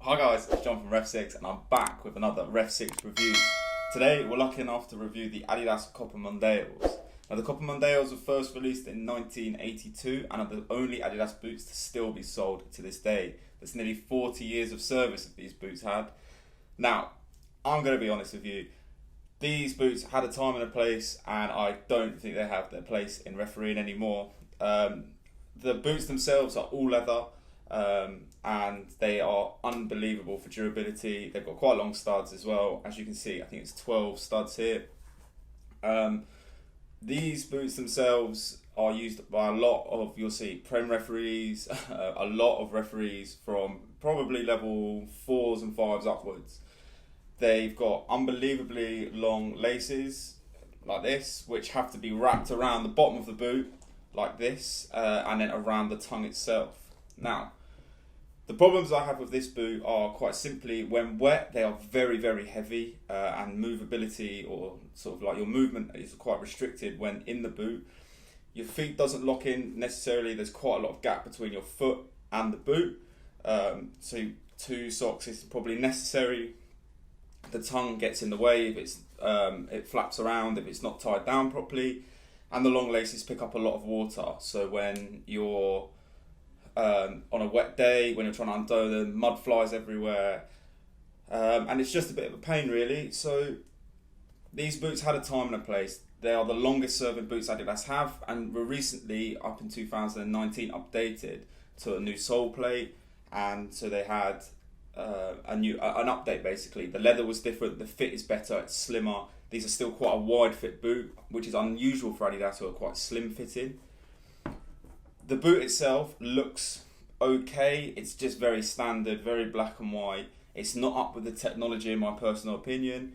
Hi guys, it's John from REFSIX and I'm back with another REFSIX Reviews. Today we're lucky enough to review the Adidas Copa Mundials. Now the Copa Mundials were first released in 1982 and are the only Adidas boots to still be sold to this day. That's nearly 40 years of service that these boots had. Now, I'm going to be honest with you, these boots had a time and a place and I don't think they have their place in refereeing anymore. The boots themselves are all leather. And they are unbelievable for durability. They've got quite long studs as well. As you can see, I think it's 12 studs here. These boots themselves are used by a lot of, you'll see, Prem referees, a lot of referees from probably level 4s and 5s upwards. They've got unbelievably long laces like this, which have to be wrapped around the bottom of the boot like this, and then around the tongue itself. Now, the problems I have with this boot are quite simply, when wet, they are very, very heavy, and movability, or sort of like your movement, is quite restricted when in the boot. Your feet doesn't lock in necessarily. There's quite a lot of gap between your foot and the boot. So 2 socks is probably necessary. The tongue gets in the way if it's it flaps around if it's not tied down properly, and the long laces pick up a lot of water. So when you're on a wet day, when you're trying to undo them, mud flies everywhere, and it's just a bit of a pain really. So these boots had a time and a place. They are the longest serving boots Adidas have, and were recently, up in 2019, updated to a new sole plate, and so they had an update basically. The leather was different, the fit is better, it's slimmer. These are still quite a wide fit boot, which is unusual for Adidas, who are quite slim fitting. The boot itself looks okay. It's just very standard, very black and white. It's not up with the technology in my personal opinion,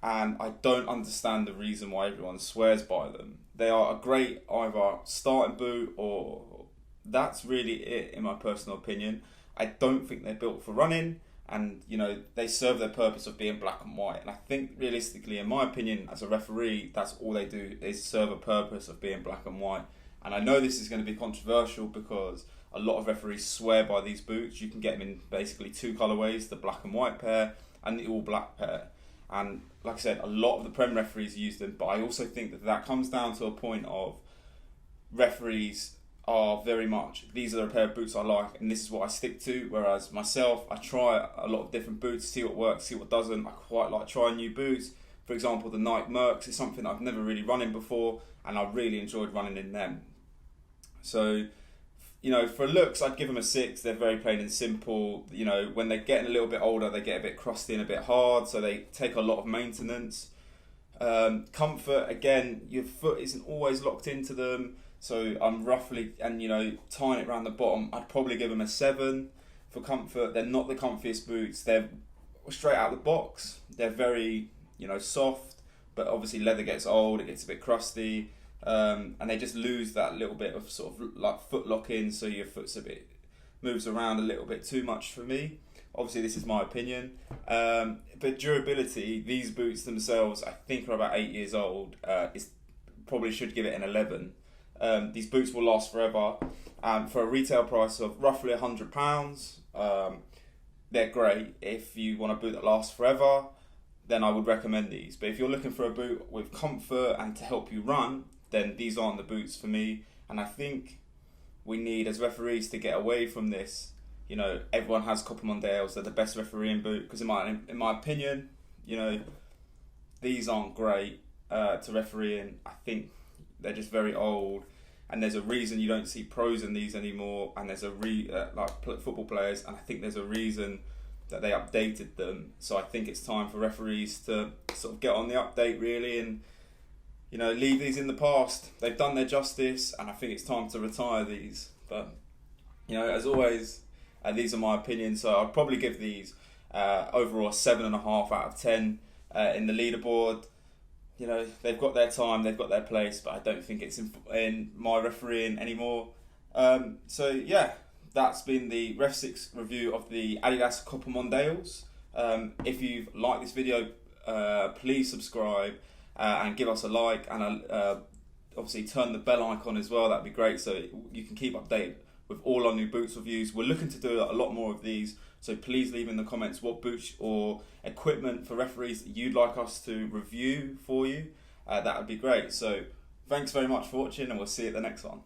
and I don't understand the reason why everyone swears by them. They are a great either starting boot, or that's really it in my personal opinion. I don't think they're built for running, and you know, they serve their purpose of being black and white, and I think realistically, in my opinion, as a referee, that's all they do, is serve a purpose of being black and white. And I know this is going to be controversial because a lot of referees swear by these boots. You can get them in basically 2 colourways, the black and white pair and the all black pair. And like I said, a lot of the Prem referees use them, but I also think that that comes down to a point of referees are very much, these are the pair of boots I like and this is what I stick to. Whereas myself, I try a lot of different boots, see what works, see what doesn't. I quite like trying new boots. For example, the Nike Mercs is something I've never really run in before, and I really enjoyed running in them. So, you know, for looks, I'd give them a 6. They're very plain and simple. You know, when they're getting a little bit older, they get a bit crusty and a bit hard, so they take a lot of maintenance. Comfort, again, your foot isn't always locked into them, so I'm roughly, and you know, tying it around the bottom, I'd probably give them a 7 for comfort. They're not the comfiest boots. They're straight out of the box. They're very, you know, soft, but obviously leather gets old, it gets a bit crusty. And they just lose that little bit of sort of like foot lock in, so your foot's a bit, moves around a little bit too much for me. Obviously this is my opinion, but durability, these boots themselves I think are about 8 years old. Probably should give it an 11. These boots will last forever, for a retail price of roughly £100. They're great. If you want a boot that lasts forever, then I would recommend these. But if you're looking for a boot with comfort and to help you run, then these aren't the boots for me. And I think we need, as referees, to get away from this. You know, everyone has Copa Mundials, they're the best refereeing boot, because in my opinion, you know, these aren't great to referee in. I think they're just very old, and there's a reason you don't see pros in these anymore, and there's like football players, and I think there's a reason that they updated them. So I think it's time for referees to sort of get on the update really, and you know, leave these in the past. They've done their justice, and I think it's time to retire these. But you know, as always, these are my opinions, so I'd probably give these overall a 7.5 out of 10 in the leaderboard. You know, they've got their time, they've got their place, but I don't think it's in my refereeing anymore. So yeah, that's been the REFSIX review of the Adidas Copa Mundials. If you've liked this video, please subscribe and give us a like, and obviously turn the bell icon as well. That'd be great, so you can keep updated with all our new boots reviews. We're looking to do a lot more of these, so please leave in the comments what boots or equipment for referees you'd like us to review for you. That would be great. So thanks very much for watching, and we'll see you at the next one.